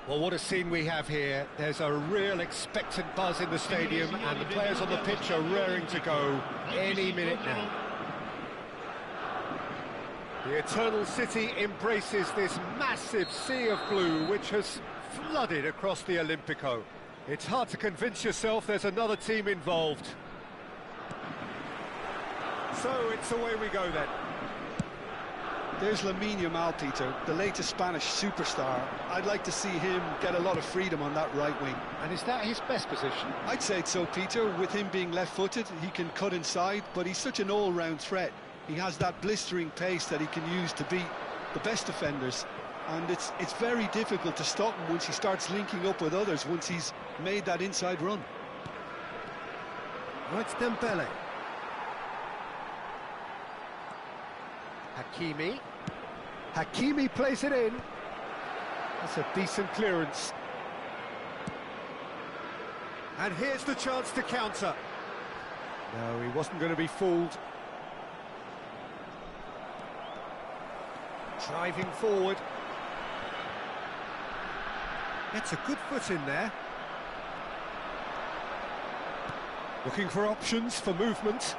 Well, what a scene we have here. There's a real expectant buzz in the stadium, and the players on the pitch are raring to go any minute now. The Eternal City embraces this massive sea of blue which has flooded across the Olympico. It's hard to convince yourself there's another team involved. So it's away we go then. There's Lamine Yamal, Peter, the latest Spanish superstar. I'd like to see him get a lot of freedom on that right wing. And is that his best position? I'd say so, Peter. With him being left-footed, he can cut inside, but he's such an all-round threat. He has that blistering pace that he can use to beat the best defenders. And it's very difficult to stop him once he starts linking up with others, once he's made that inside run. Oh, it's Dembele. Hakimi. Hakimi plays it in. That's a decent clearance. And here's the chance to counter. No, he wasn't going to be fooled. Driving forward. Gets a good foot in there. Looking for options for movement.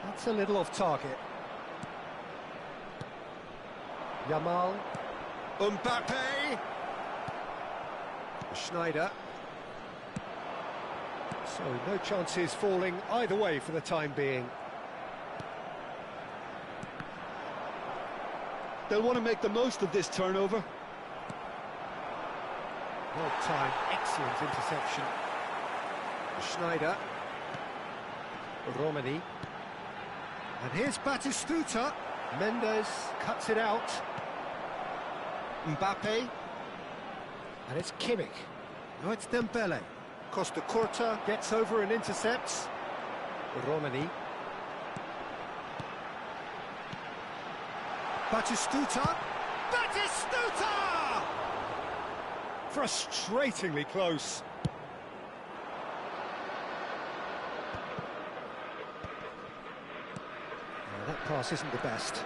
That's a little off target. Yamal. Mbappe. Schneider. So no chances falling either way for the time being. They'll want to make the most of this turnover. Well timed, excellent interception. Schneider. Romani. And here's Batistuta. Mendes cuts it out. Mbappe. And it's Kimmich. No, it's Dembele. Costa Curta gets over and intercepts. Romani. Batistuta. Batistuta! Frustratingly close. That pass isn't the best.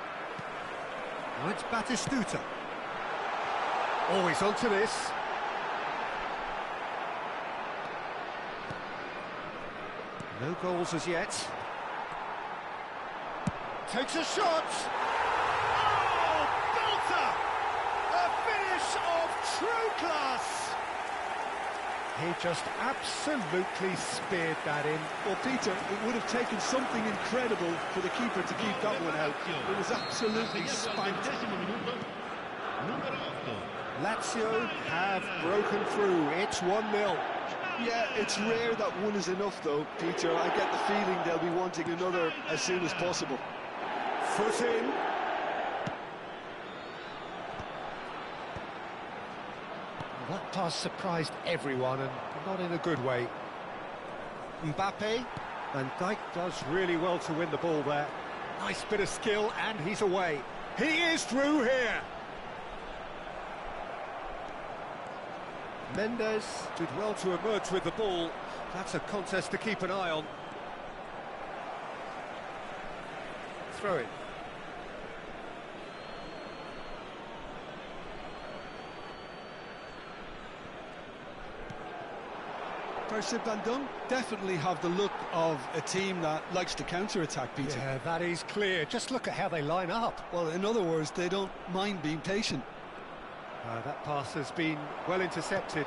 Now it's Batistuta. Always onto this. No goals as yet. Takes a shot. Oh, belter! A finish of true class. He just absolutely speared that in. Well, Peter, it would have taken something incredible for the keeper to keep that one out. It was absolutely spanked. Lazio have broken through. It's 1-0. Yeah, it's rare that one is enough, though, Peter. I get the feeling they'll be wanting another as soon as possible. Foot in. Well, that That pass surprised everyone, and not in a good way. Mbappe, Van Dijk does really well to win the ball there. Nice bit of skill, and he's away. He is through here. Mendes did well to emerge with the ball. That's a contest to keep an eye on. Throw it. Persib Bandung definitely have the look of a team that likes to counter-attack, Peter. Yeah, that is clear. Just look at how they line up. Well, in other words, they don't mind being patient. That pass has been well intercepted.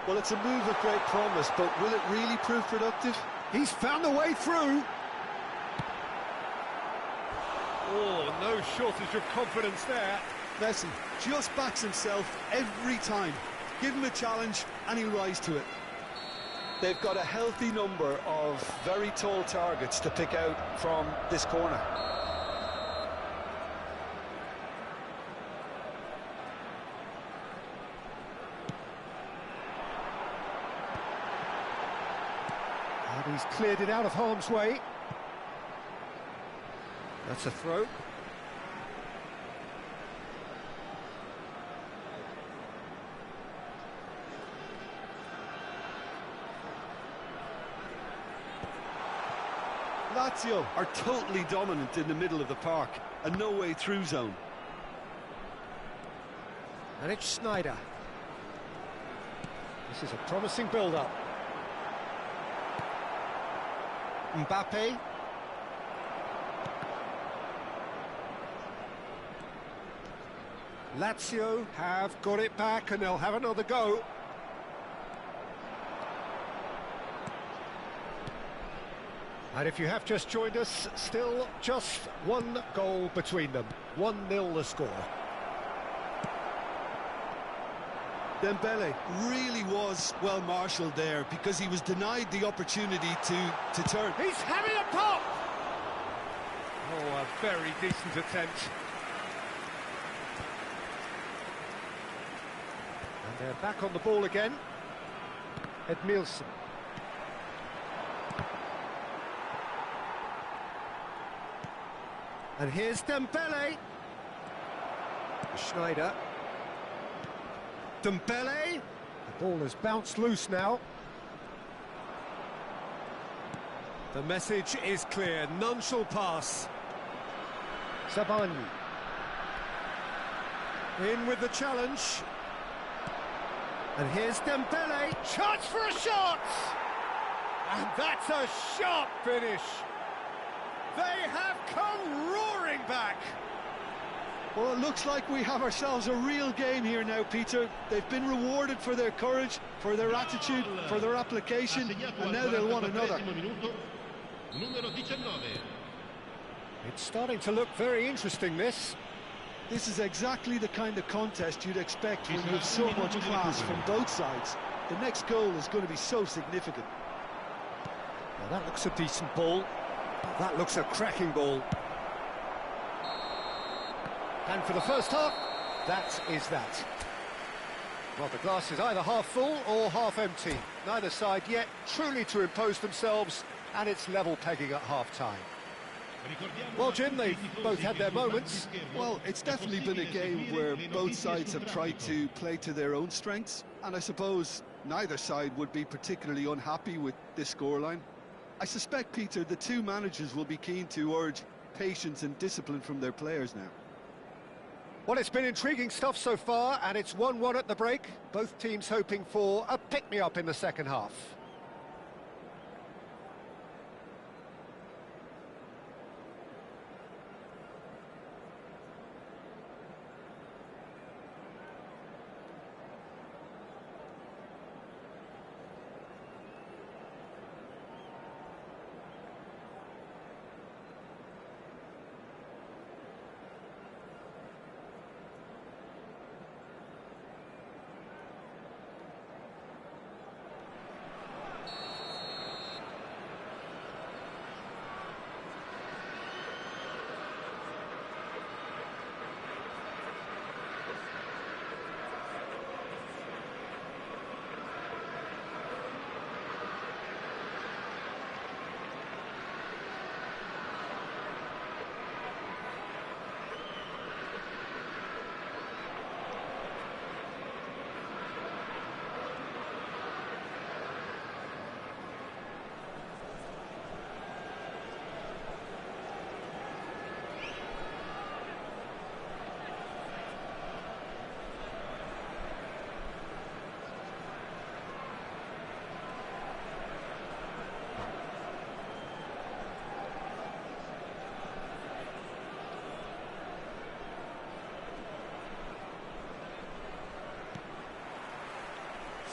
Well, it's a move of great promise, but will it really prove productive? He's found a way through. Oh, no shortage of confidence there. Messi just backs himself every time. Give him a challenge and he'll rise to it. They've got a healthy number of very tall targets to pick out from this corner. And he's cleared it out of harm's way. That's a throw. Lazio are totally dominant in the middle of the park, a no-way through zone. And it's Snyder. This is a promising build-up. Mbappe. Lazio have got it back and they'll have another go. And if you have just joined us, still just one goal between them. 1-0 the score. Dembele really was well marshalled there because he was denied the opportunity to turn. He's having a pop! Oh, a very decent attempt. And they're back on the ball again. Edmilson. And here's Dembele. Schneider. Dembele. The ball has bounced loose now. The message is clear. None shall pass. Sabani. In with the challenge. And here's Dembele. Chance for a shot! And that's a sharp finish. They have come roaring back. Well, it looks like we have ourselves a real game here now, Peter. They've been rewarded for their courage, for their attitude, for their application, and now they'll want another. It's starting to look very interesting, this. This is exactly the kind of contest you'd expect when you have so much class from both sides. The next goal is going to be so significant. Well, that looks a decent ball. That looks a cracking ball. And for the first half, that is that. Well, the glass is either half full or half empty. Neither side yet truly to impose themselves, and it's level pegging at half-time. Well, Jim, they've both had their moments. Well, it's definitely been a game where both sides have tried to play to their own strengths, and I suppose neither side would be particularly unhappy with this scoreline. I suspect, Peter, the two managers will be keen to urge patience and discipline from their players now. Well, it's been intriguing stuff so far, and it's 1-1 at the break. Both teams hoping for a pick-me-up in the second half.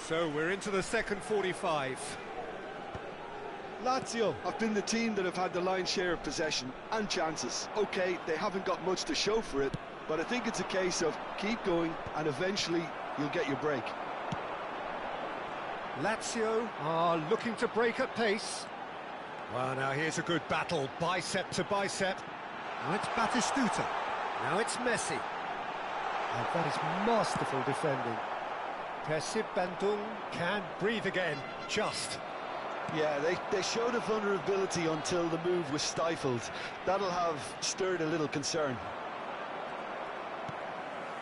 So we're into the second 45. Lazio have been the team that have had the lion's share of possession and chances. OK, they haven't got much to show for it, but I think it's a case of keep going and eventually you'll get your break. Lazio are looking to break at pace. Well, now here's a good battle, bicep to bicep. Now it's Batistuta. Now it's Messi. And that is masterful defending. Persib Bandung can breathe again, just. Yeah, they showed a vulnerability until the move was stifled. That'll have stirred a little concern.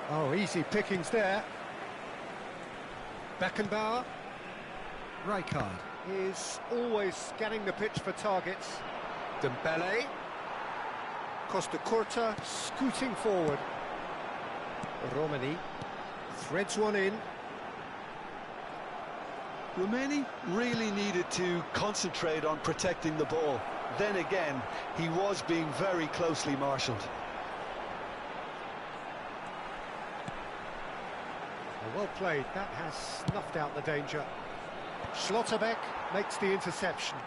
Oh, easy pickings there. Beckenbauer. Rijkaard is always scanning the pitch for targets. Dembele. Costa Curta scooting forward. Romani threads one in. Romani really needed to concentrate on protecting the ball. Then again, he was being very closely marshalled. Well played, that has snuffed out the danger. Schlotterbeck makes the interception.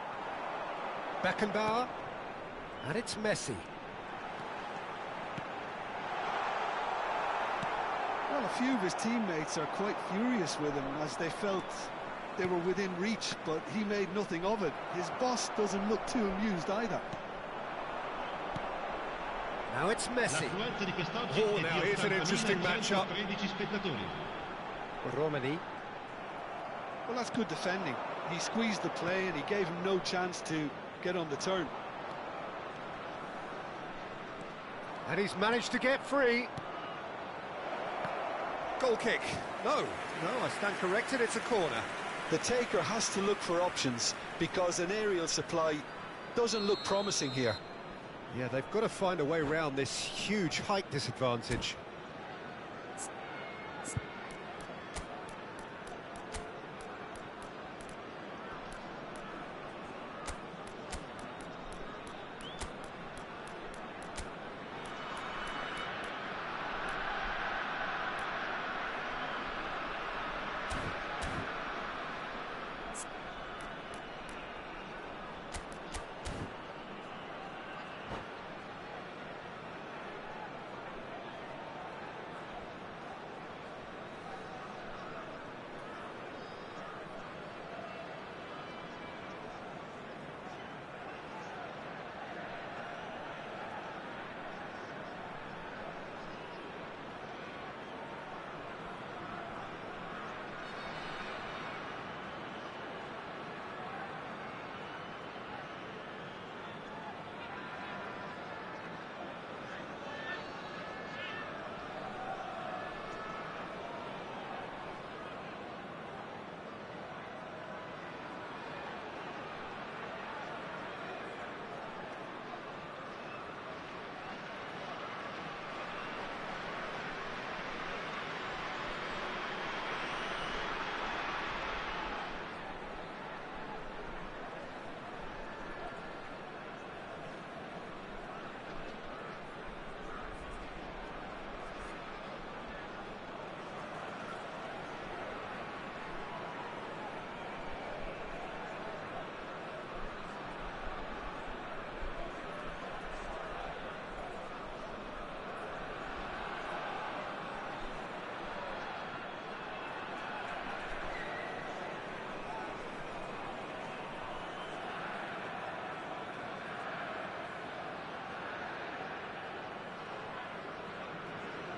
Beckenbauer, and it's Messi. Well, a few of his teammates are quite furious with him as they felt they were within reach, but he made nothing of it. His boss doesn't look too amused either. Now it's Messi. Oh, now here's an interesting matchup. Romani. Well, that's good defending. He squeezed the play and he gave him no chance to get on the turn. And he's managed to get free. Goal kick. No, I stand corrected, it's a corner. The taker has to look for options because an aerial supply doesn't look promising here. Yeah, they've got to find a way around this huge height disadvantage.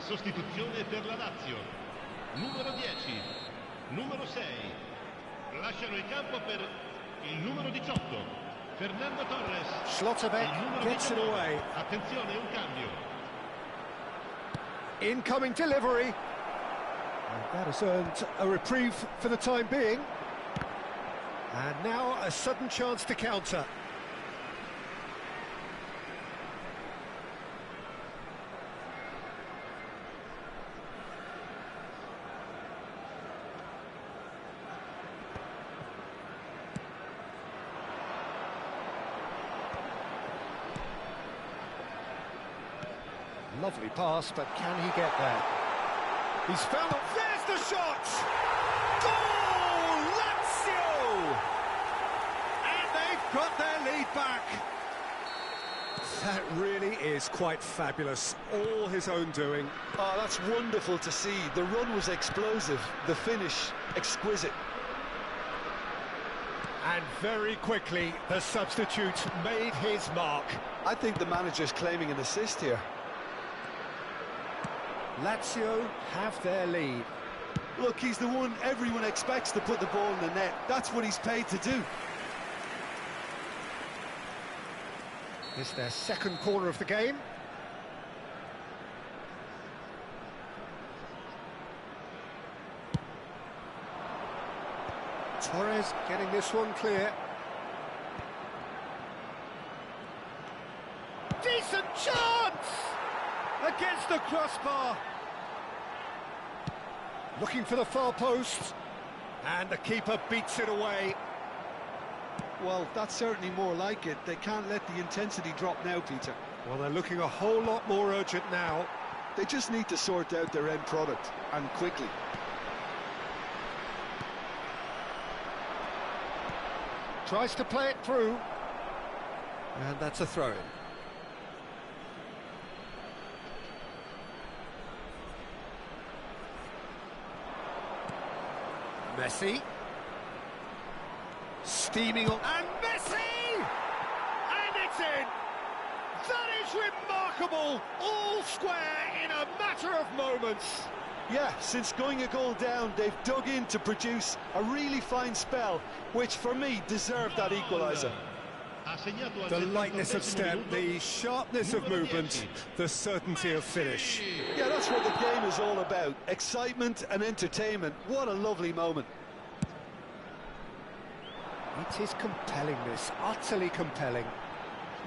Sostituzione per la Lazio. Numero 10, numero 6. Lasciano il campo per il numero 18. Fernando Torres. Schlotterbeck gets it away. Attenzione, un cambio. Incoming delivery. And that has earned a reprieve for the time being. And now a sudden chance to counter. Lovely pass, but can he get there? He's found it. There's the shot! Goal! is quite fabulous, all his own doing. Oh, that's wonderful to see. The run was explosive, the finish exquisite. And very quickly, the substitute made his mark. I think the manager's claiming an assist here. Lazio have their lead. Look, he's the one everyone expects to put the ball in the net. That's what he's paid to do. It's their second corner of the game. Torres getting this one clear. Decent chance! Against the crossbar. Looking for the far post. And the keeper beats it away. Well, that's certainly more like it. They can't let the intensity drop now, Peter. Well, they're looking a whole lot more urgent now. They just need to sort out their end product, and quickly. Tries to play it through. And that's a throw-in. Messi. Steaming on. And Messi! And it's in! That is remarkable! All square in a matter of moments. Yeah, since going a goal down, they've dug in to produce a really fine spell, which for me deserved that equaliser. The lightness of step, the sharpness of movement, the certainty of finish. Yeah, that's what the game is all about. Excitement and entertainment. What a lovely moment. It is compelling, this, utterly compelling.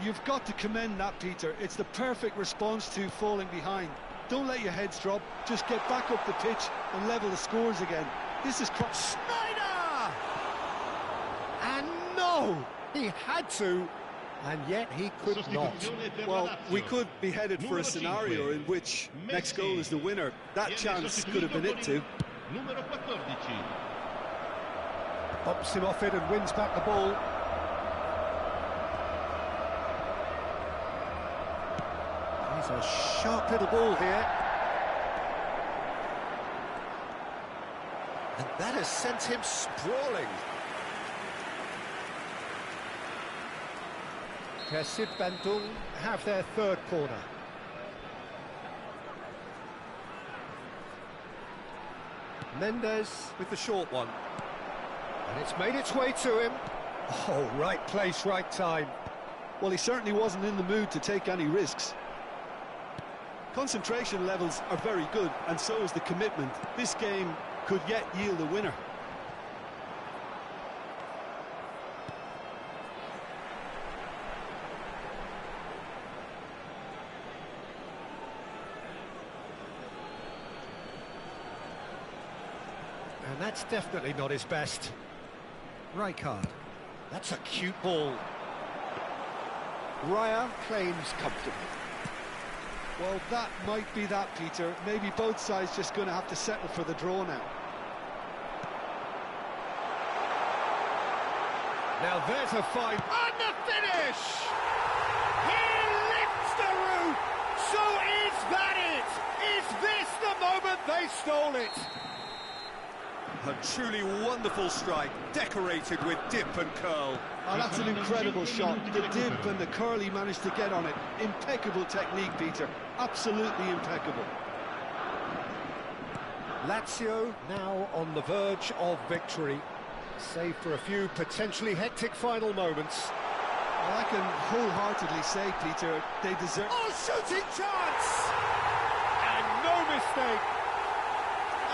You've got to commend that, Peter. It's the perfect response to falling behind. Don't let your heads drop, just get back up the pitch and level the scores again. This is... Schneider! And no! He had to, and yet he could not. Well, we could be headed for a scenario in which next goal is the winner. That chance could have been it too. Bumps him off it and wins back the ball. He's a sharp little ball here. And that has sent him sprawling. Persib Bandung have their third corner. Mendes with the short one. And it's made its way to him. Oh, right place, right time. Well, he certainly wasn't in the mood to take any risks. Concentration levels are very good, and so is the commitment. This game could yet yield a winner. And that's definitely not his best. Rijkaard. That's a cute ball. Raya claims comfortably. Well, that might be that, Peter. Maybe both sides just going to have to settle for the draw now. Now there's a fine... And the finish! He lifts the roof! So is that it? Is this the moment they stole it? A truly wonderful strike, decorated with dip and curl. Oh, that's an incredible shot. The dip and the curl he managed to get on it. Impeccable technique, Peter. Absolutely impeccable. Lazio now on the verge of victory, save for a few potentially hectic final moments. Well, I can wholeheartedly say, Peter, they deserve... Oh, shooting chance! And no mistake.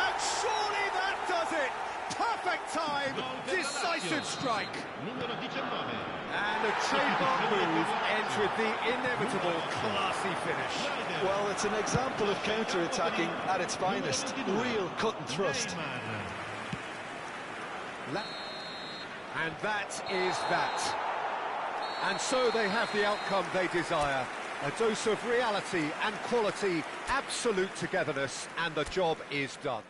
And surely that does it. Perfect time, decisive strike. And a trademark move ends with the inevitable classy finish. Well, it's an example of counter-attacking at its finest. Real cut and thrust. And that is that. And so they have the outcome they desire. A dose of reality and quality, absolute togetherness, and the job is done.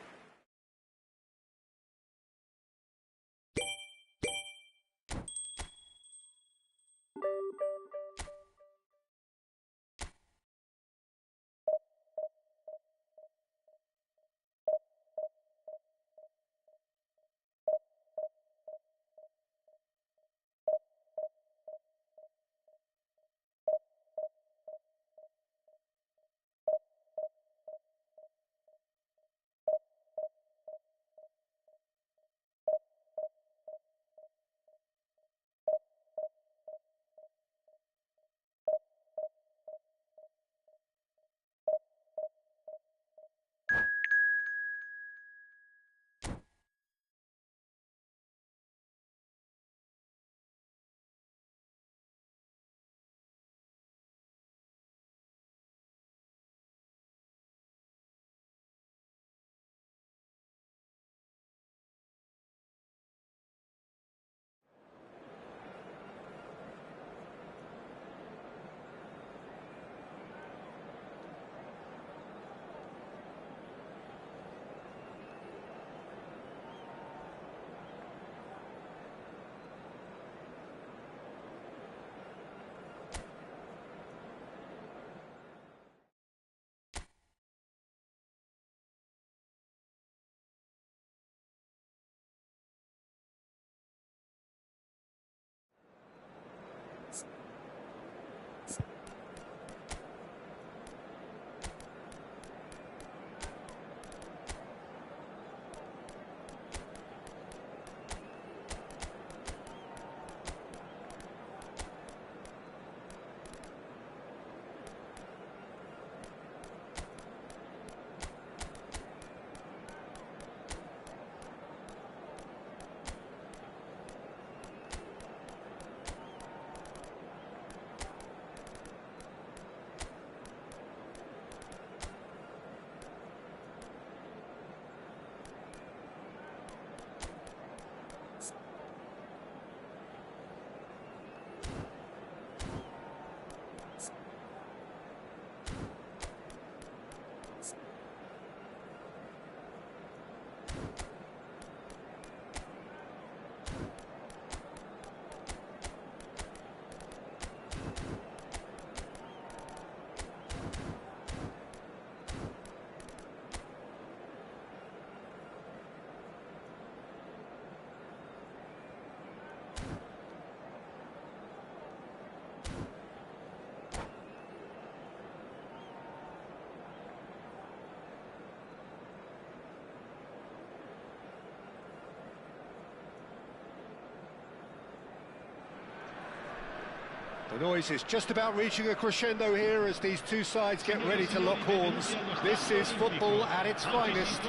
The noise is just about reaching a crescendo here as these two sides get ready to lock horns. This is football at its finest.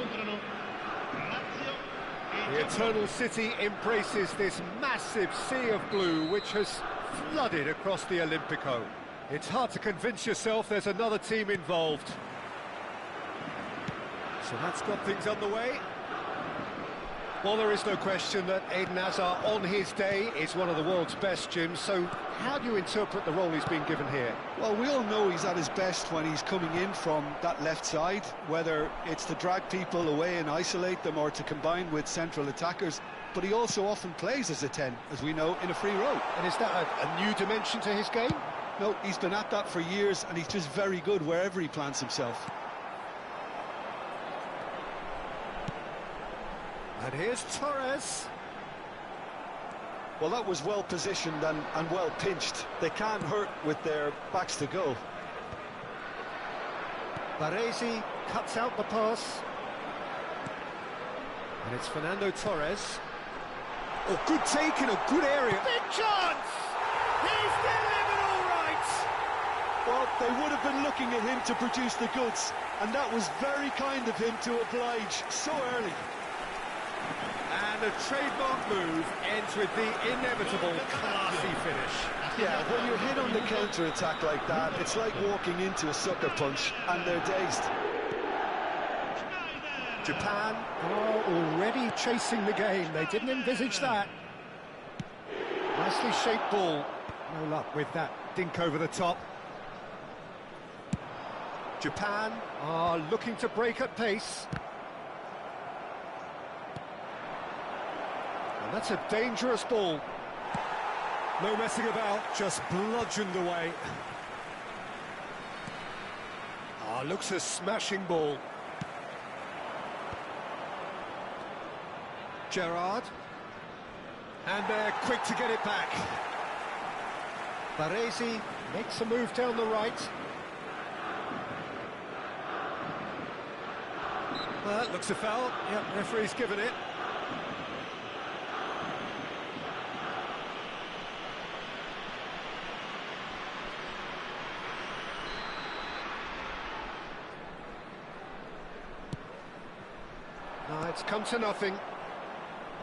The Eternal City embraces this massive sea of blue which has flooded across the Olimpico. It's hard to convince yourself there's another team involved. So that's got things underway. Well, there is no question that Eden Hazard, on his day, is one of the world's best, Jim. So how do you interpret the role he's been given here? Well, we all know he's at his best when he's coming in from that left side, whether it's to drag people away and isolate them or to combine with central attackers. But he also often plays as a 10, as we know, in a free role. And is that a new dimension to his game? No, he's been at that for years, and he's just very good wherever he plants himself. And here's Torres. Well, that was well positioned and well pinched. They can't hurt with their backs to goal. Baresi cuts out the pass. And it's Fernando Torres. Oh, good take in a good area. Big chance! He's delivered all right! Well, they would have been looking at him to produce the goods, and that was very kind of him to oblige so early. And a trademark move ends with the inevitable classy finish. Yeah, when you're hit on the counter-attack like that, it's like walking into a sucker punch, and they're dazed. Japan are already chasing the game. They didn't envisage that. Nicely shaped ball. No luck with that dink over the top. Japan are looking to break at pace. And that's a dangerous ball. No messing about, just bludgeoned away. Looks a smashing ball. Gerrard. And they're quick to get it back. Baresi makes a move down the right. That looks a foul. Yep, referee's given it. No, it's come to nothing.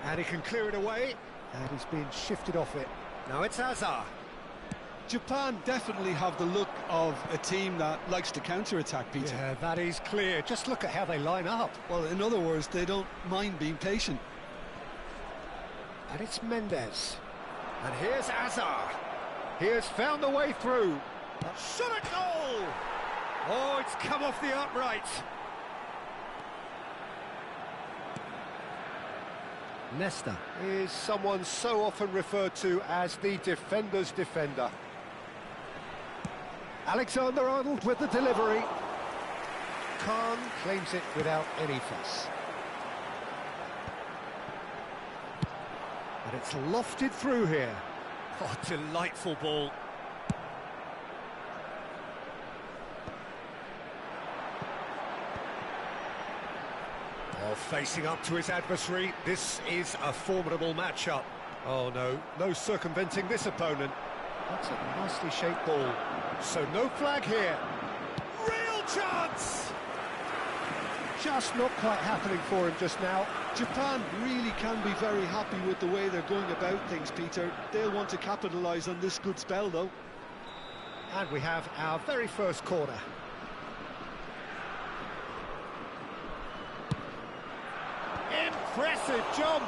And he can clear it away. And he's been shifted off it. Now it's Hazard. Japan definitely have the look of a team that likes to counter-attack, Peter. Yeah, that is clear. Just look at how they line up. Well, in other words, they don't mind being patient. And it's Mendes. And here's Hazard. He has found a way through. Shot at goal! Oh, it's come off the upright. Nesta is someone so often referred to as the defender's defender. Alexander-Arnold with the delivery. Khan claims it without any fuss. And it's lofted through here. Oh, delightful ball. Oh, facing up to his adversary, this is a formidable matchup. Oh no, no circumventing this opponent. That's a nicely shaped ball. So no flag here. Real chance! Just not quite happening for him just now. Japan really can be very happy with the way they're going about things, Peter. They'll want to capitalise on this good spell, though. And we have our very first corner. Impressive jump!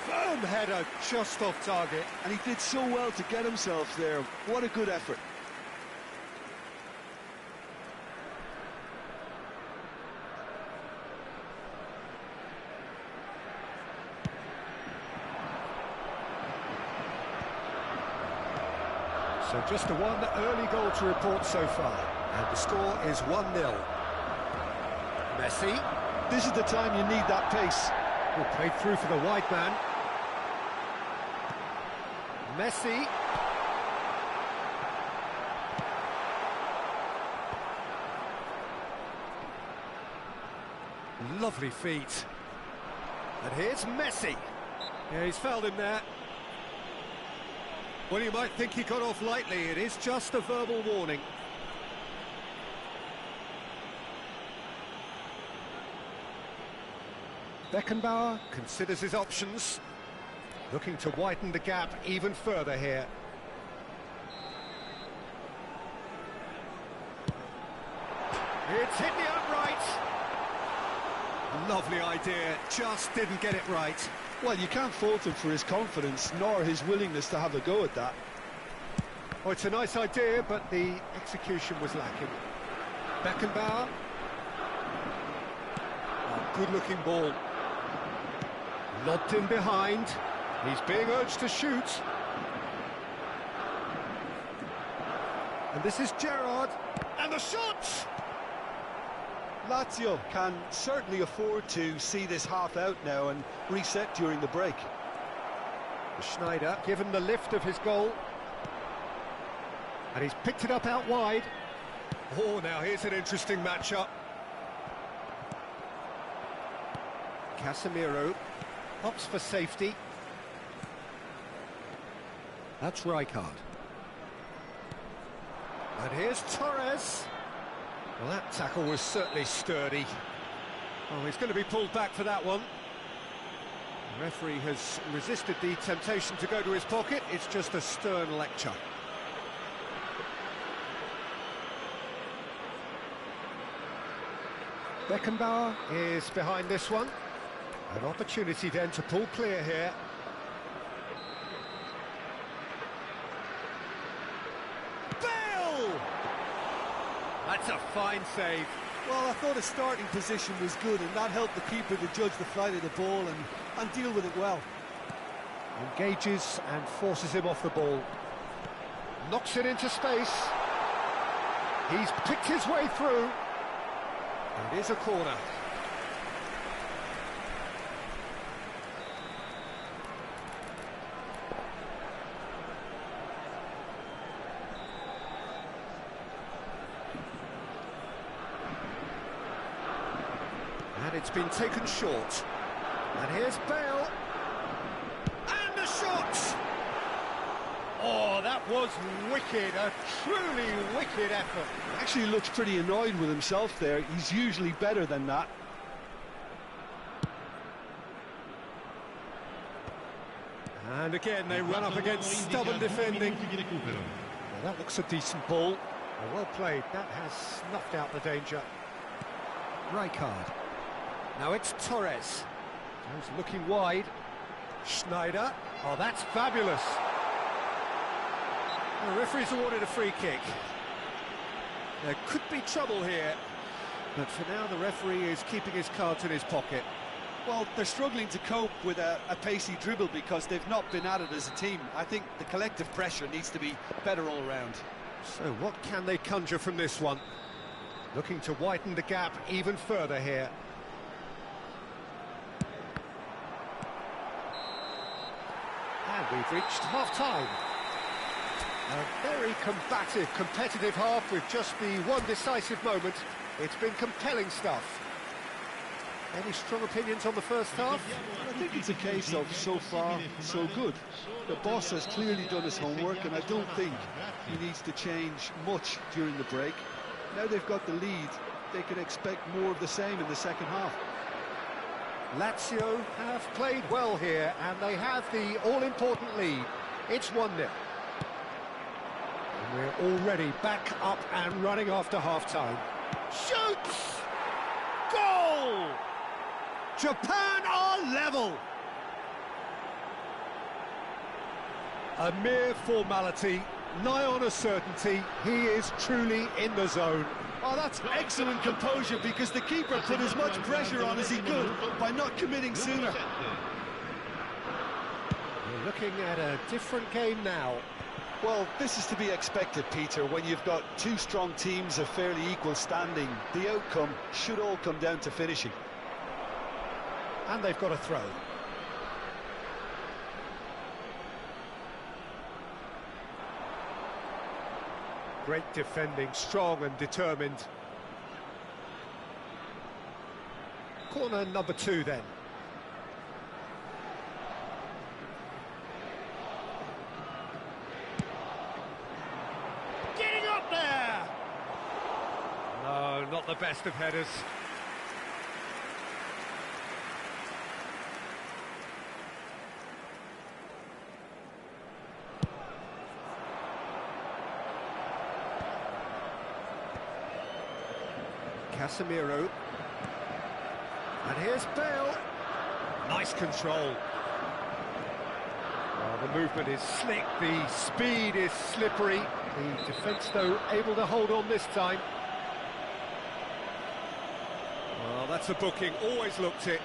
Firm header, just off target. And he did so well to get himself there. What a good effort. So just the one early goal to report so far. And the score is 1-0. Messi. This is the time you need that pace. Oh, played through for the wide man. Messi. Lovely feet. And here's Messi. Yeah, he's fouled him there. Well, you might think he got off lightly. It is just a verbal warning. Beckenbauer considers his options, looking to widen the gap even further here. It's hit the upright. Lovely idea, just didn't get it right. Well, you can't fault him for his confidence, nor his willingness to have a go at that. Oh, it's a nice idea, but the execution was lacking. Beckenbauer. Oh, good-looking ball. Lobbed in behind. He's being urged to shoot. And this is Gerrard. And the shot! Lazio can certainly afford to see this half out now and reset during the break. Schneider given the lift of his goal. And he's picked it up out wide. Oh, now here's an interesting matchup. Casemiro opts for safety. That's Rijkaard. And here's Torres. Well, that tackle was certainly sturdy. Oh, he's going to be pulled back for that one. The referee has resisted the temptation to go to his pocket. It's just a stern lecture. Beckenbauer is behind this one. An opportunity then to pull clear here. Bale! That's a fine save. Well, I thought his starting position was good, and that helped the keeper to judge the flight of the ball and deal with it well. Engages and forces him off the ball. Knocks it into space. He's picked his way through. And it is a corner. And it's been taken short. And here's Bale. And the shot! Oh, that was wicked, a truly wicked effort. Actually looks pretty annoyed with himself there. He's usually better than that. And again, they run up against stubborn defending. Well, that looks a decent ball. Well played, that has snuffed out the danger. Rijkaard. Now it's Torres. He's looking wide. Schneider. Oh, that's fabulous. The referee's awarded a free kick. There could be trouble here, but for now the referee is keeping his cards in his pocket. Well, they're struggling to cope with a pacey dribble because they've not been at it as a team. I think the collective pressure needs to be better all round. So what can they conjure from this one? Looking to widen the gap even further here. And we've reached half-time. A very combative, competitive half with just the one decisive moment. It's been compelling stuff. Any strong opinions on the first half? I think it's a case of so far, so good. The boss has clearly done his homework, and I don't think he needs to change much during the break. Now they've got the lead, they can expect more of the same in the second half. Lazio have played well here, and they have the all-important lead. It's 1-0. And we're already back up and running after half-time. Shoots! Goal! Japan are level! A mere formality, nigh on a certainty. He is truly in the zone. Oh, that's excellent composure, because the keeper put as much pressure on as he could by not committing sooner. We're looking at a different game now. Well, this is to be expected, Peter. When you've got two strong teams of fairly equal standing, the outcome should all come down to finishing. And they've got a throw. Great defending, strong and determined. Corner number 2 then. the best of headers. Casemiro. And here's Bale. Nice control. Well, the movement is slick, the speed is slippery. The defence, though, able to hold on this time. Well, that's a booking, always looked it.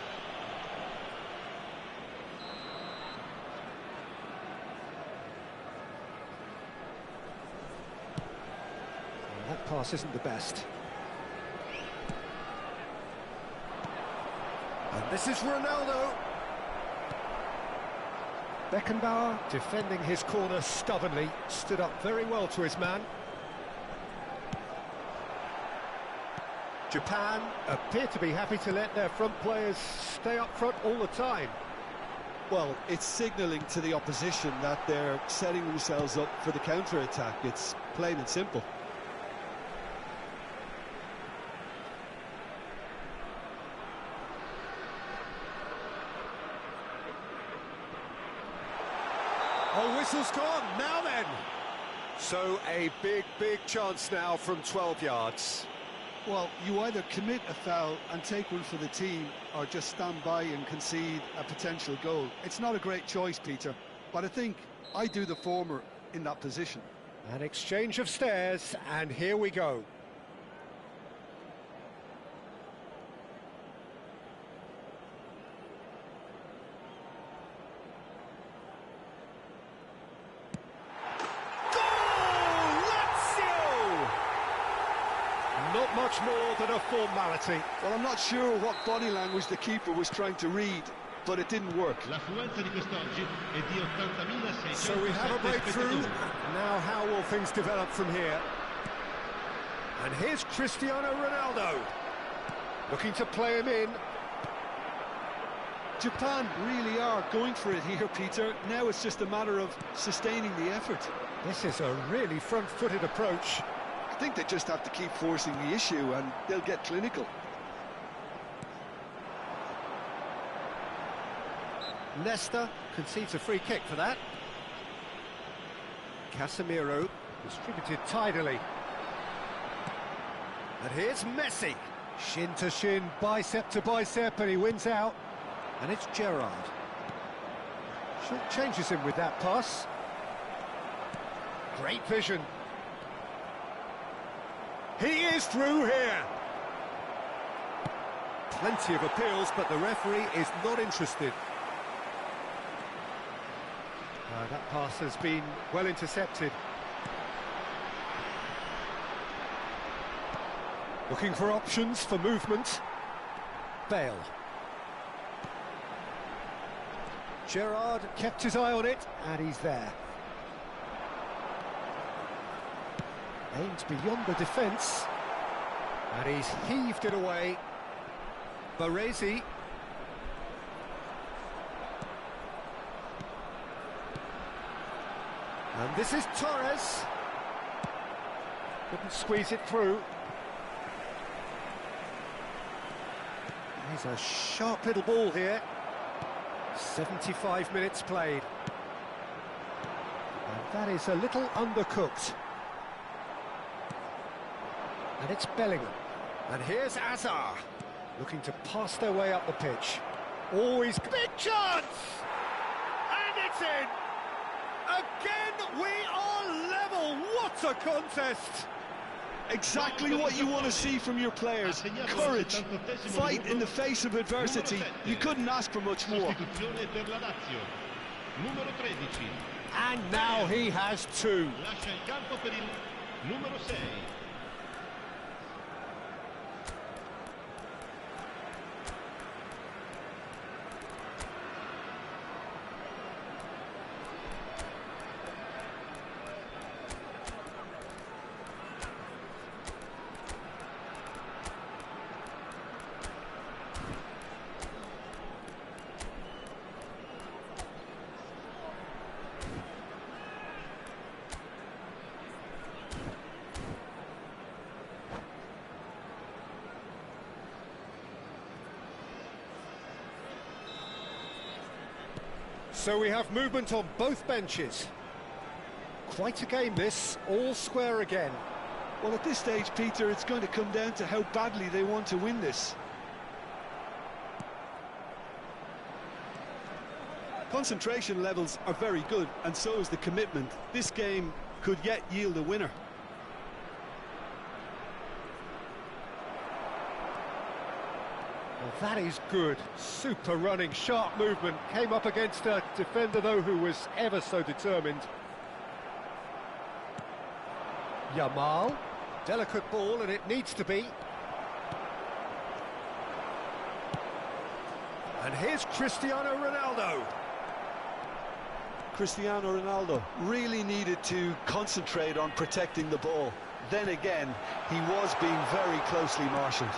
Well, that pass isn't the best. And this is Ronaldo. Beckenbauer defending his corner stubbornly, stood up very well to his man. Japan appear to be happy to let their front players stay up front all the time. Well, it's signalling to the opposition that they're setting themselves up for the counter-attack. It's plain and simple. Oh, whistle's gone, now then! So a big chance now from 12 yards. Well, you either commit a foul and take one for the team, or just stand by and concede a potential goal. It's not a great choice, Peter, but I think I do the former in that position. An exchange of stares, and here we go. Not much more than a formality. Well, I'm not sure what body language the keeper was trying to read, but it didn't work. So we have a breakthrough. Now how will things develop from here? And here's Cristiano Ronaldo. Looking to play him in. Japan really are going for it here, Peter. Now it's just a matter of sustaining the effort. This is a really front-footed approach. I think they just have to keep forcing the issue and they'll get clinical. Leicester concedes a free kick for that. Casemiro distributed tidily. And here's Messi. Shin to shin, bicep to bicep, and he wins out. And it's Gerrard. Short changes him with that pass. Great vision. He is through here. Plenty of appeals, but the referee is not interested. That pass has been well intercepted. Looking for options for movement. Bale. Gerrard kept his eye on it, and he's there. Aimed beyond the defence, and he's heaved it away. Baresi. And this is Torres. Couldn't squeeze it through. Here's a sharp little ball here. 75 minutes played. And that is a little undercooked. And it's Bellingham. And here's Azar, looking to pass their way up the pitch. Always big chance! And it's in! Again, we are level! What a contest! Exactly what you want to see from your players. Courage, fight in the face of adversity. You couldn't ask for much more. And now he has two. So we have movement on both benches. Quite a game this, all square again. Well, at this stage, Peter, it's going to come down to how badly they want to win this. Concentration levels are very good, and so is the commitment. This game could yet yield a winner. Well, that is good. Super running, sharp movement. Came up against a defender, though, who was ever so determined. Yamal. Delicate ball, and it needs to be. And here's Cristiano Ronaldo. Cristiano Ronaldo really needed to concentrate on protecting the ball. Then again, he was being very closely marshalled.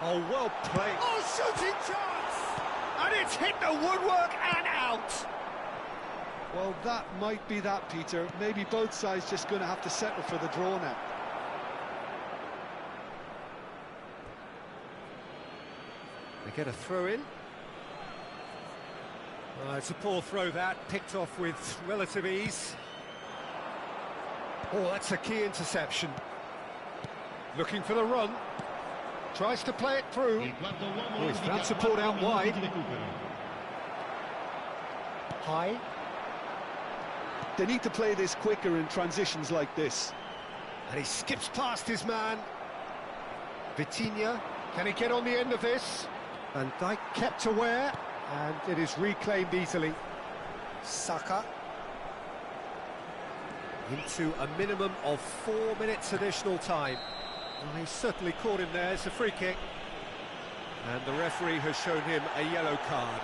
Oh, well played. Oh, shooting chance! And it's hit the woodwork and out. Well, that might be that, Peter. Maybe both sides just going to have to settle for the draw now. They get a throw in. It's a poor throw that, picked off with relative ease. Oh, that's a key interception. Looking for the run. Tries to play it through. Oh, he's found support out wide. High. They need to play this quicker in transitions like this. And he skips past his man. Vitinha, can he get on the end of this? Van Dijk kept aware, and it is reclaimed easily. Saka. Into a minimum of 4 minutes additional time. Well, he's certainly caught him there. It's a free kick. And the referee has shown him a yellow card.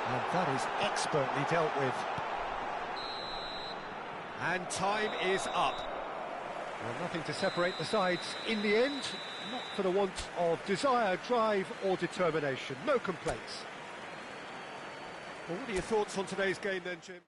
And that is expertly dealt with. And time is up. Well, nothing to separate the sides in the end, not for the want of desire, drive or determination. No complaints. Well, what are your thoughts on today's game then, Jim?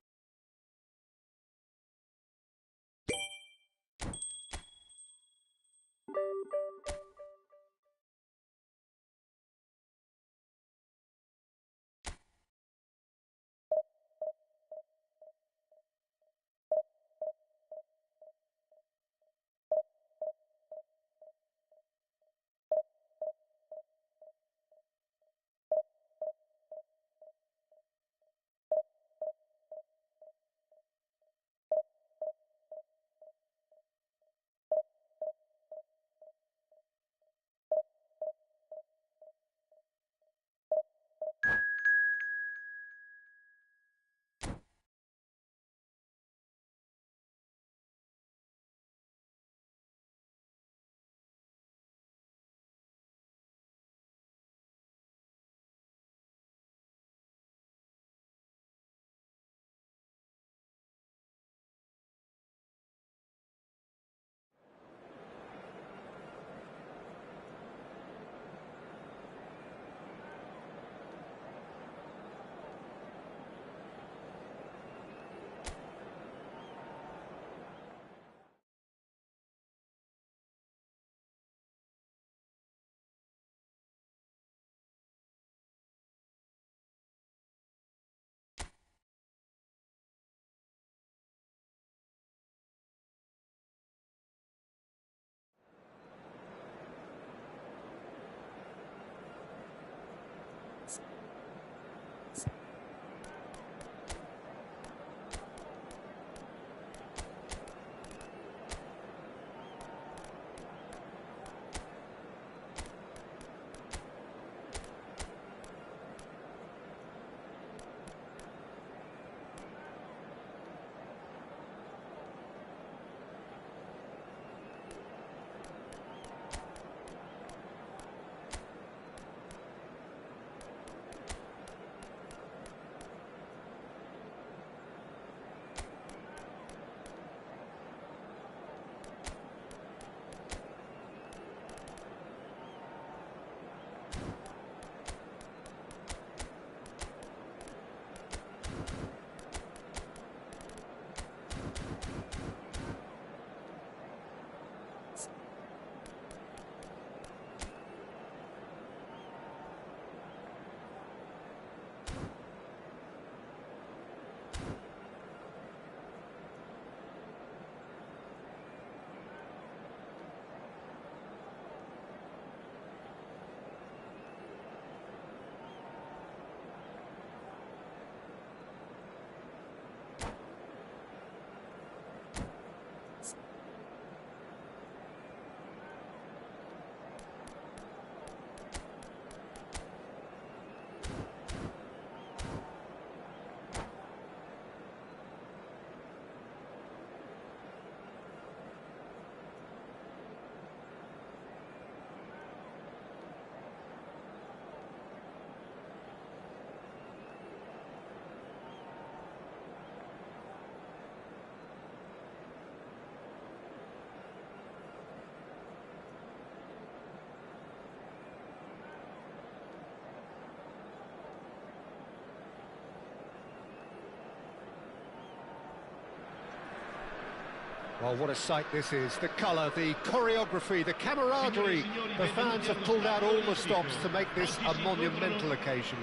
Well, what a sight this is. The colour, the choreography, the camaraderie. The fans have pulled out all the stops to make this a monumental occasion.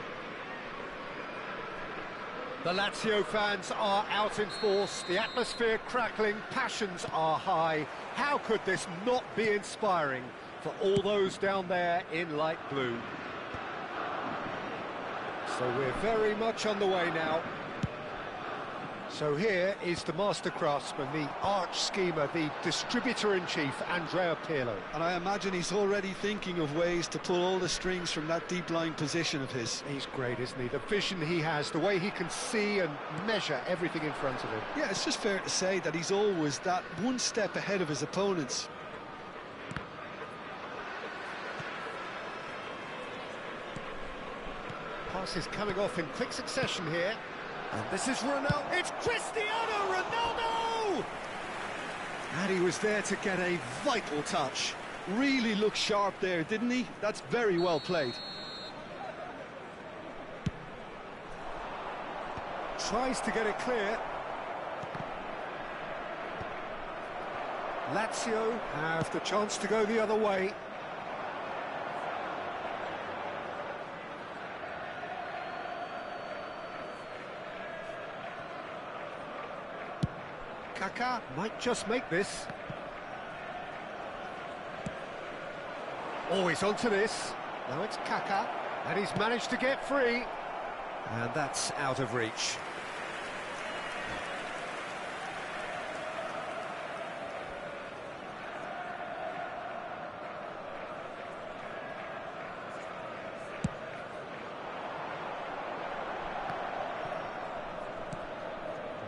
The Lazio fans are out in force, the atmosphere crackling, passions are high. How could this not be inspiring for all those down there in light blue? So we're very much on the way now. So here is the master craftsman, the arch schemer, the distributor-in-chief, Andrea Pirlo. And I imagine he's already thinking of ways to pull all the strings from that deep-lying position of his. He's great, isn't he? The vision he has, the way he can see and measure everything in front of him. Yeah, it's just fair to say that he's always that one step ahead of his opponents. Pass is coming off in quick succession here. And this is Ronaldo. It's Cristiano Ronaldo! And he was there to get a vital touch. Really looked sharp there, didn't he? That's very well played. Tries to get it clear. Lazio have the chance to go the other way. Kaká might just make this. Oh, he's onto this. Now it's Kaká, and he's managed to get free. And that's out of reach.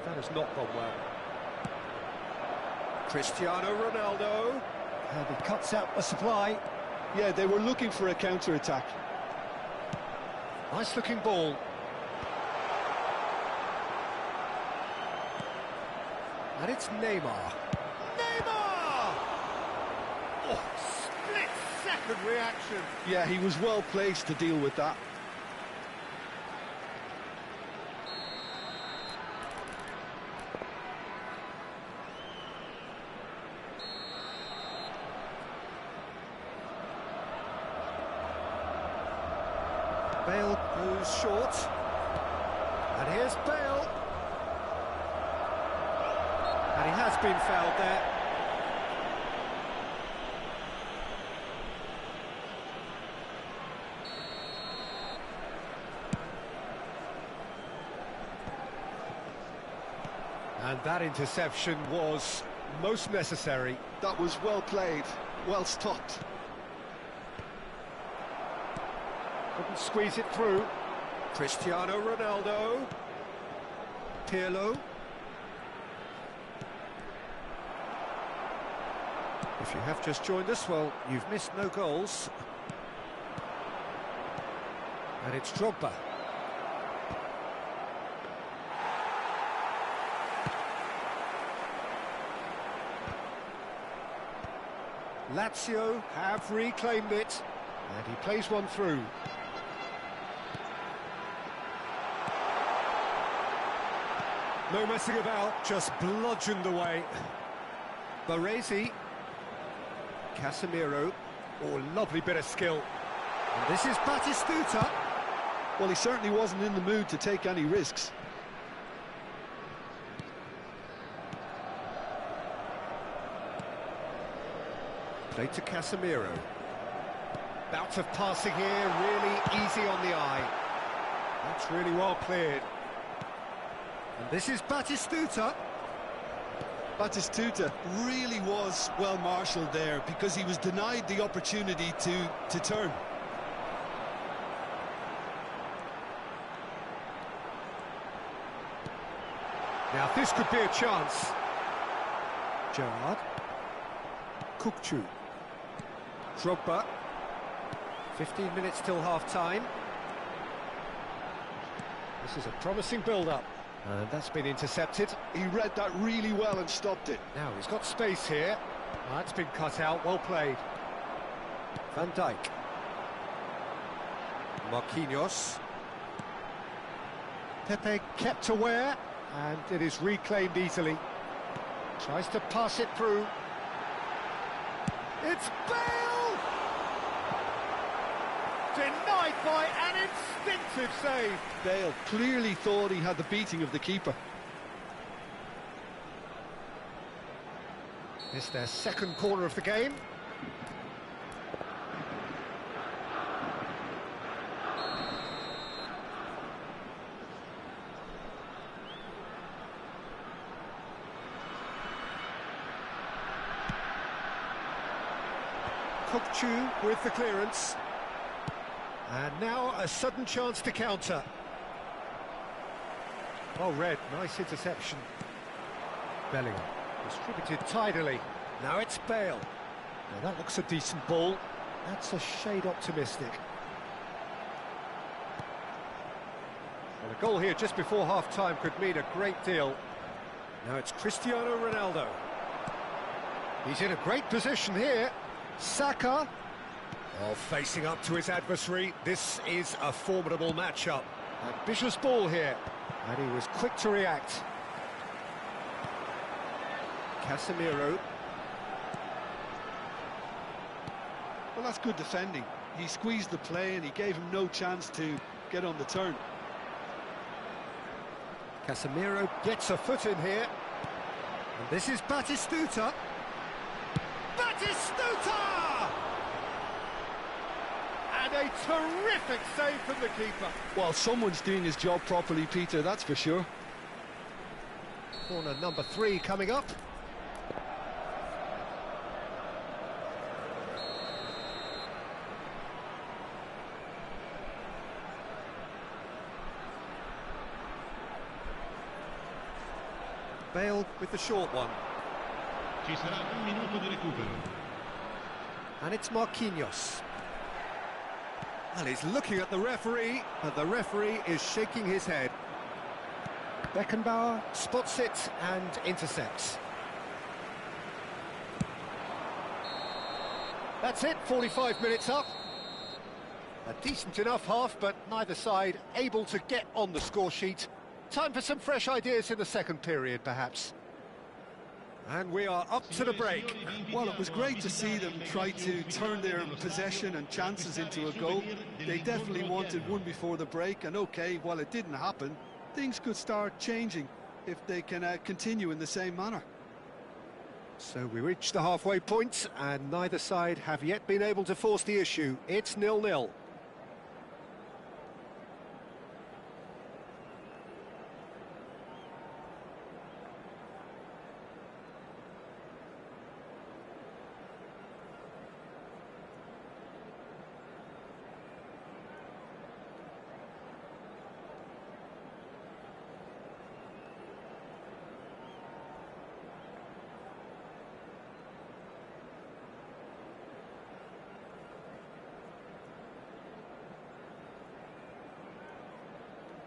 That has not gone well. Cristiano Ronaldo, and he cuts out the supply. Yeah, they were looking for a counter-attack. Nice looking ball. And it's Neymar. Neymar! Oh, split-second reaction. Yeah, he was well placed to deal with that. Bale goes short, and here's Bale, and he has been fouled there. And that interception was most necessary. That was well played, well stopped. Couldn't squeeze it through. Cristiano Ronaldo. Pirlo. If you have just joined us, well, you've missed no goals. And it's Drogba. Lazio have reclaimed it, and he plays one through. No messing about, just bludgeoned away. Baresi. Casemiro. Oh, lovely bit of skill. And this is Batistuta. Well, he certainly wasn't in the mood to take any risks. Played to Casemiro. Bout of passing here, really easy on the eye. That's really well cleared. And this is Batistuta. Batistuta really was well marshalled there because he was denied the opportunity to turn. Now this could be a chance. Gerrard. Kukçu. Drogba. 15 minutes till half-time. This is a promising build-up. And that's been intercepted. He read that really well and stopped it. Now he's got space here. That's been cut out, well played. Van Dijk. Marquinhos. Pepe kept aware, and it is reclaimed easily. Tries to pass it through. It's Bale! Denied by an instinctive save. Bale clearly thought he had the beating of the keeper. It's their second corner of the game. Kokchu with the clearance. And now a sudden chance to counter. Well read, nice interception. Bellingham distributed tidily. Now it's Bale. Now that looks a decent ball. That's a shade optimistic. Well, a goal here just before half-time could mean a great deal. Now it's Cristiano Ronaldo. He's in a great position here. Saka. Oh, facing up to his adversary. This is a formidable matchup. Ambitious ball here. And he was quick to react. Casemiro. Well, that's good defending. He squeezed the play and he gave him no chance to get on the turn. Casemiro gets a foot in here. And this is Batistuta. Batistuta! And a terrific save from the keeper. Well, someone's doing his job properly, Peter, that's for sure. Corner number 3 coming up. Bale with the short one. Ci sarà un minuto di recupero. And it's Marquinhos. And he's looking at the referee, and the referee is shaking his head. Beckenbauer spots it and intercepts. That's it, 45 minutes up. A decent enough half, but neither side able to get on the score sheet. Time for some fresh ideas in the second period, perhaps. And we are up to the break. Well, it was great to see them try to turn their possession and chances into a goal. They definitely wanted one before the break, and okay, while it didn't happen, things could start changing if they can continue in the same manner. So we reach the halfway point, and neither side have yet been able to force the issue. It's 0-0.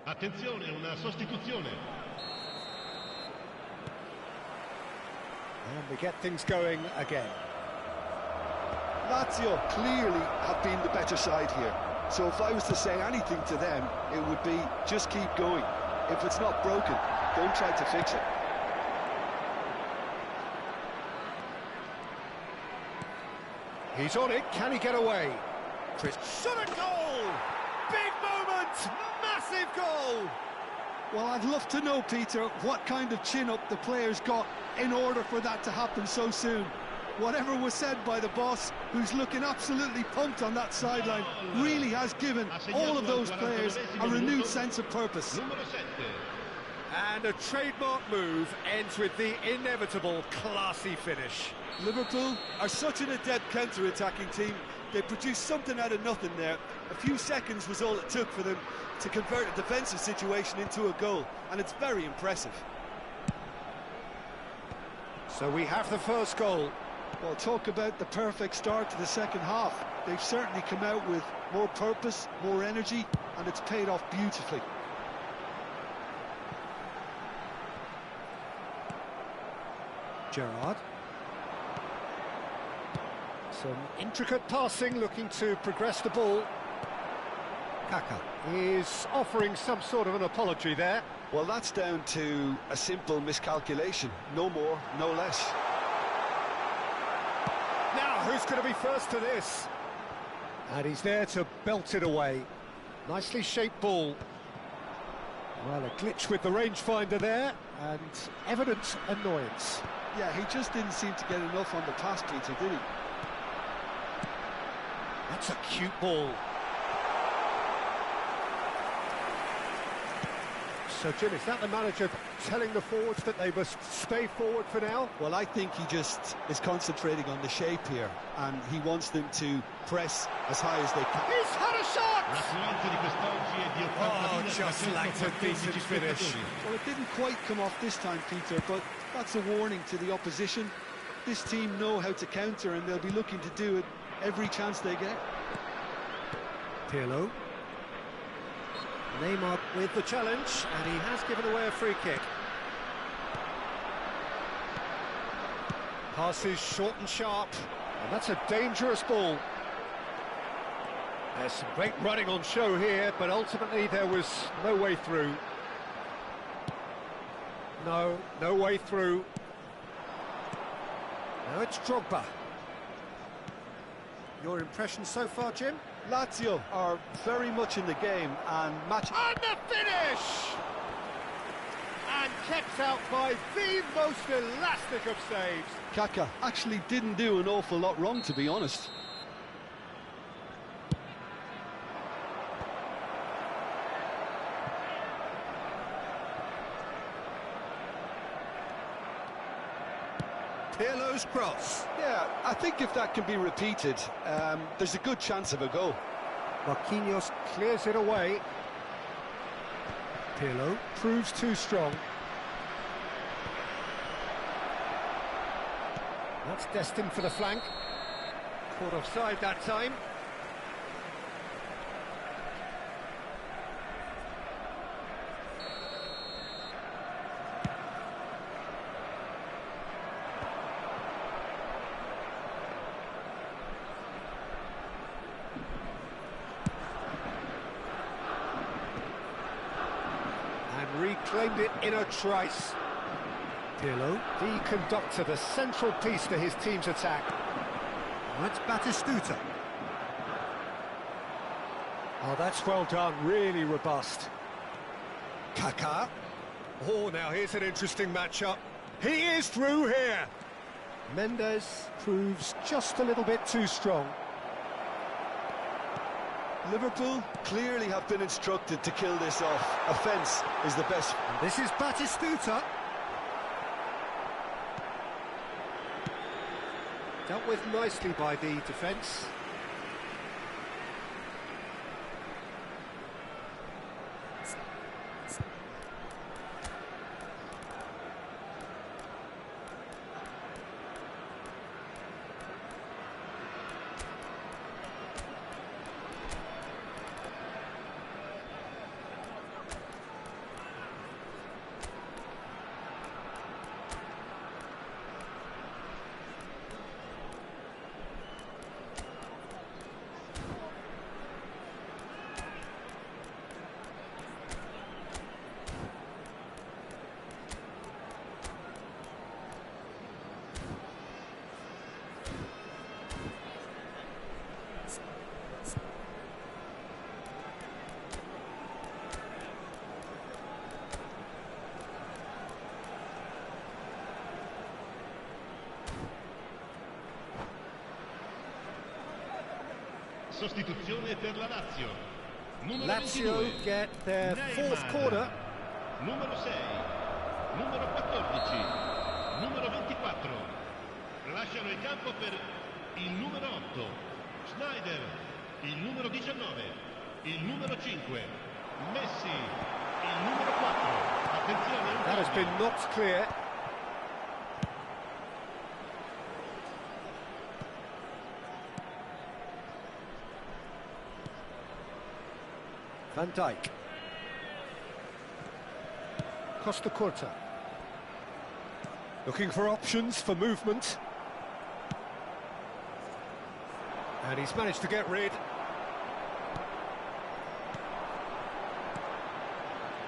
Attenzione, una sostituzione. And we get things going again. Lazio clearly have been the better side here. So if I was to say anything to them, it would be just keep going. If it's not broken, don't try to fix it. He's on it, can he get away? Chris, shot a goal! Big moment! Massive goal! Well, I'd love to know, Peter, what kind of chin-up the players got in order for that to happen so soon. Whatever was said by the boss, who's looking absolutely pumped on that sideline, really has given all of those players a renewed sense of purpose. And a trademark move ends with the inevitable classy finish. Liverpool are such an adept counter-attacking team. They produced something out of nothing there. A few seconds was all it took for them to convert a defensive situation into a goal, and it's very impressive. So we have the first goal. Well, talk about the perfect start to the second half. They've certainly come out with more purpose, more energy, and it's paid off beautifully. Gerrard. Some intricate passing, looking to progress the ball. Kaka is offering some sort of an apology there. Well, that's down to a simple miscalculation. No more, no less. Now, who's going to be first to this? And he's there to belt it away. Nicely shaped ball. Well, a glitch with the rangefinder there, and evident annoyance. Yeah, he just didn't seem to get enough on the pass, Peter, did he? That's a cute ball. So, Jim, is that the manager telling the forwards that they must stay forward for now? Well, I think he just is concentrating on the shape here, and he wants them to press as high as they can. He's had a shot! L'affluenza di quest'oggi è di Oh, just lacked a decent finish. Well, it didn't quite come off this time, Peter, but that's a warning to the opposition. This team know how to counter, and they'll be looking to do it every chance they get. Pirlo. Neymar with the challenge, and he has given away a free kick. Passes short and sharp, and that's a dangerous ball. There's some great running on show here, but ultimately there was no way through. No way through. Now it's Drogba. Your impression so far, Jim? Lazio are very much in the game and match... And the finish! And kept out by the most elastic of saves. Kaka actually didn't do an awful lot wrong, to be honest. Pirlo's cross. Yeah, I think if that can be repeated, there's a good chance of a goal. Marquinhos clears it away. Pirlo proves too strong. That's destined for the flank. Caught offside that time. Reclaimed it in a trice. Pirlo, the conductor, the central piece to his team's attack. That's Batistuta. Oh, that's well done, really robust. Kaka. Oh, now here's an interesting matchup. He is through here. Mendes proves just a little bit too strong. Liverpool clearly have been instructed to kill this off. Offence is the best. This is Batistuta. Dealt with nicely by the defence. Sostituzione per la Lazio. Numero Lazio 22. get their fourth corner. Numero 6. Numero 14. Numero 24. Lasciano il campo per il numero 8. Schneider. Il numero 19. Il numero 5. Messi. Il numero 4. Attenzione. That has been knocked clear. Van Dijk. Costa Curta. Looking for options for movement. And he's managed to get rid.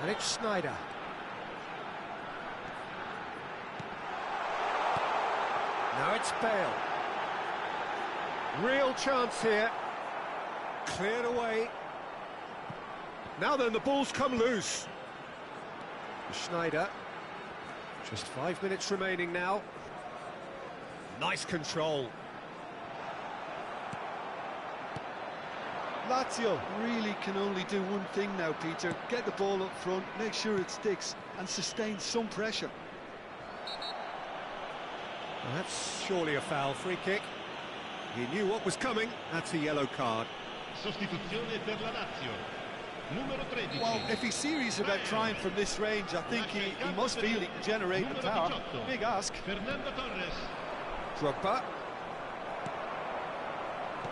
And it's Snyder. Now it's Bale. Real chance here. Cleared away. Now then, the ball's come loose. Schneider. Just 5 minutes remaining now. Nice control. Lazio really can only do one thing now, Peter. Get the ball up front, make sure it sticks, and sustain some pressure. Well, that's surely a foul. Free kick. He knew what was coming. That's a yellow card. Sostituzione per la Lazio. Numero 13. Well, if he's serious about trying from this range, I think he must feel he can generate the power. Big ask. Fernando Torres. Drogba.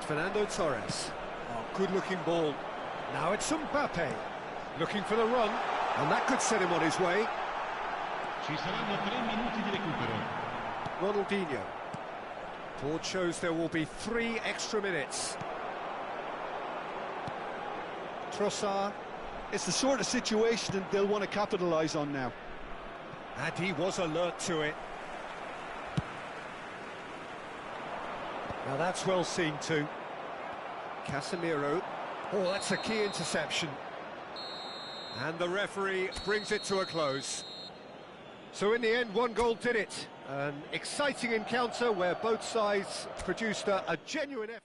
Fernando Torres. Oh, good-looking ball. Now it's Mbappe. Looking for the run. And that could set him on his way. Ci saranno 3 minuti di recupero. Ronaldinho. Board shows there will be 3 extra minutes. Trossard. It's the sort of situation that they'll want to capitalise on now. And he was alert to it. Now that's well seen too. Casemiro. Oh, that's a key interception. And the referee brings it to a close. So in the end, 1 goal did it. An exciting encounter where both sides produced a genuine effort.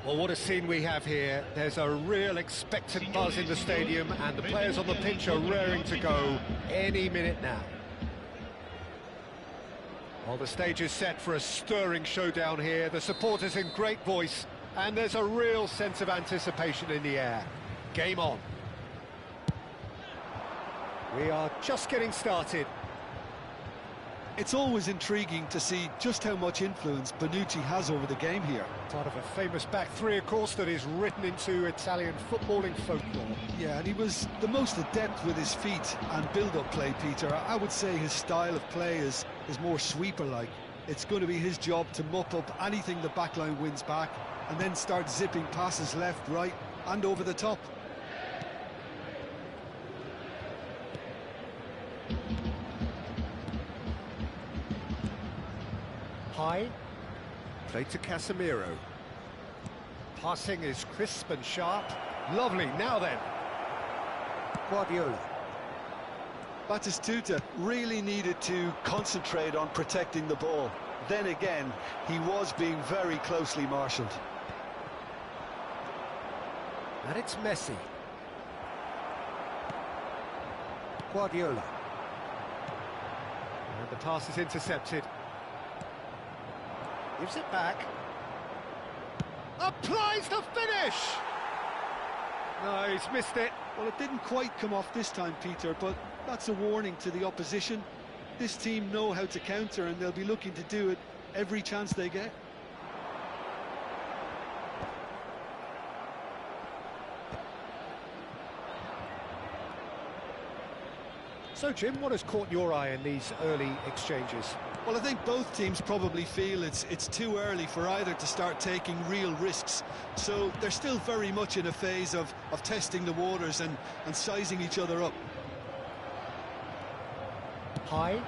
Well, what a scene we have here. There's a real expectant buzz in the stadium, and the players on the pitch are raring to go any minute now. Well, the stage is set for a stirring showdown here. The supporters in great voice, and there's a real sense of anticipation in the air. Game on. We are just getting started. It's always intriguing to see just how much influence Bonucci has over the game here. Part of a famous back three, of course, that is written into Italian footballing folklore. Yeah, and he was the most adept with his feet and build-up play, Peter. I would say his style of play is more sweeper-like. It's going to be his job to mop up anything the backline wins back and then start zipping passes left, right and over the top. High, played to Casemiro. Passing is crisp and sharp. Lovely, now then. Guardiola. Batistuta really needed to concentrate on protecting the ball. Then again, he was being very closely marshalled. And it's Messi. Guardiola. And the pass is intercepted. Gives it back. Applies the finish! No, he's missed it. Well, it didn't quite come off this time, Peter, but that's a warning to the opposition. This team know how to counter, and they'll be looking to do it every chance they get. So, Jim, what has caught your eye in these early exchanges? Well, I think both teams probably feel it's too early for either to start taking real risks. So they're still very much in a phase of testing the waters and sizing each other up. High.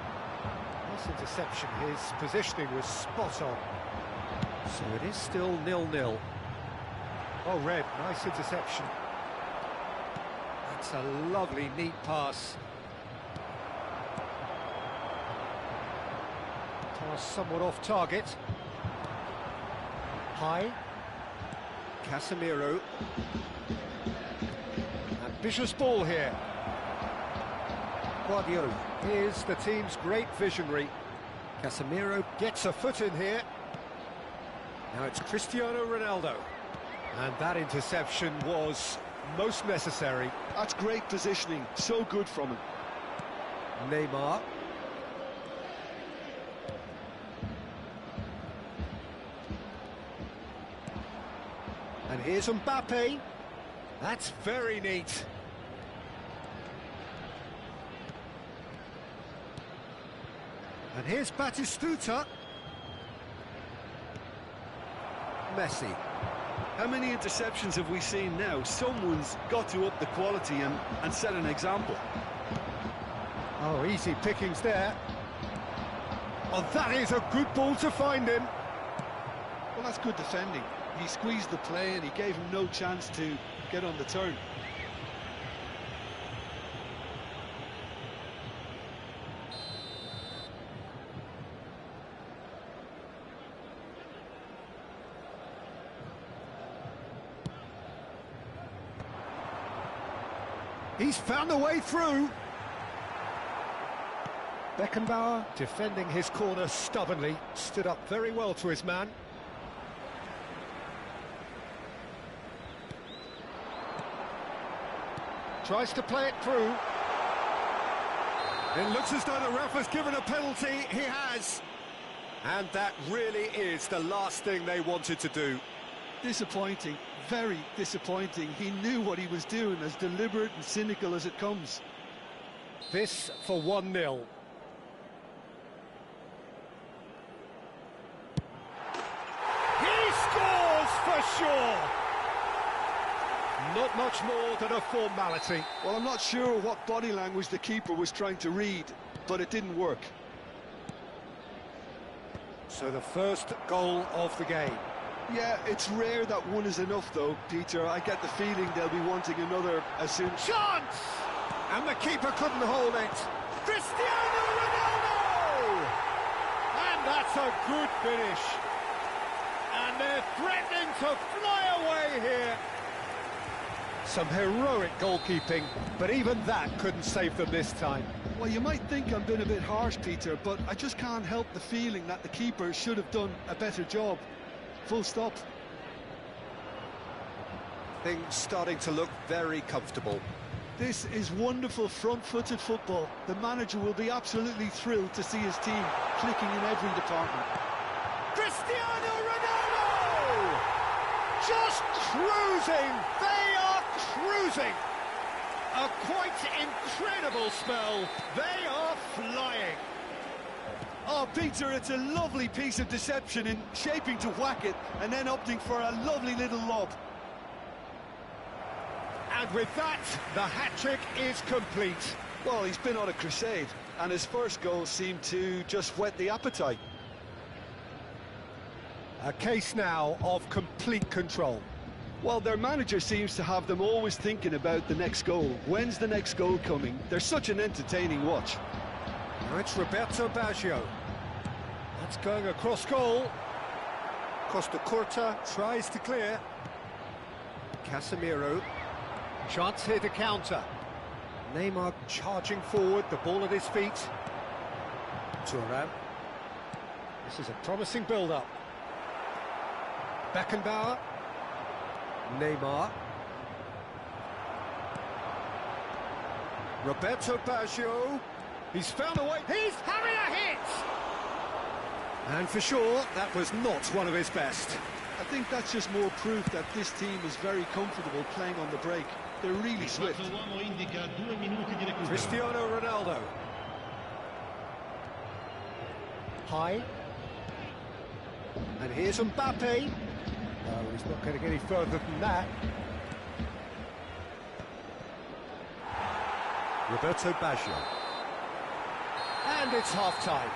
Nice interception. His positioning was spot on. So it is still 0-0. Oh, Red, nice interception. That's a lovely, neat pass. Somewhat off target. High. Casemiro. Ambitious ball here. Guardiola is the team's great visionary. Casemiro gets a foot in here. Now it's Cristiano Ronaldo. And that interception was most necessary. That's great positioning, so good from him. Neymar. And here's Mbappe. That's very neat. And here's Batistuta. Messi. How many interceptions have we seen now? Someone's got to up the quality and set an example. Oh, easy pickings there. Oh, that is a good ball to find him. Well, that's good defending. He squeezed the play and he gave him no chance to get on the turn. He's found a way through. Beckenbauer defending his corner stubbornly, stood up very well to his man. Tries to play it through. It looks as though the ref has given a penalty. He has. And that really is the last thing they wanted to do. Disappointing, very disappointing. He knew what he was doing, as deliberate and cynical as it comes. This for 1-0. He scores for sure! Not much more than a formality. Well, I'm not sure what body language the keeper was trying to read, but it didn't work. So the first goal of the game. Yeah, it's rare that one is enough, though, Peter. I get the feeling they'll be wanting another as soon... Chance! And the keeper couldn't hold it. Cristiano Ronaldo! And that's a good finish. And they're threatening to fly away here. Some heroic goalkeeping, but even that couldn't save them this time. Well, you might think I'm being a bit harsh, Peter, but I just can't help the feeling that the keeper should have done a better job. Full stop. Things starting to look very comfortable. This is wonderful front-footed football. The manager will be absolutely thrilled to see his team clicking in every department. Cristiano Ronaldo! Just cruising! They are cruising! A quite incredible spell. They are flying. Oh, Peter, it's a lovely piece of deception in shaping to whack it and then opting for a lovely little lob. And with that, the hat-trick is complete. Well, he's been on a crusade, and his first goal seemed to just whet the appetite. A case now of complete control. Well, their manager seems to have them always thinking about the next goal. When's the next goal coming? They're such an entertaining watch. Now it's Roberto Baggio. That's going across goal. Costa Curta tries to clear. Casemiro. Chance here to counter. Neymar charging forward, the ball at his feet. Thuram. This is a promising build-up. Beckenbauer. Neymar. Roberto Baggio. He's found a way. He's having a hit! And for sure, that was not one of his best. I think that's just more proof that this team is very comfortable playing on the break. They're really swift. Cristiano Ronaldo. High. And here's Mbappe. No, he's not going to get any further than that. Roberto Baggio. And it's half-time.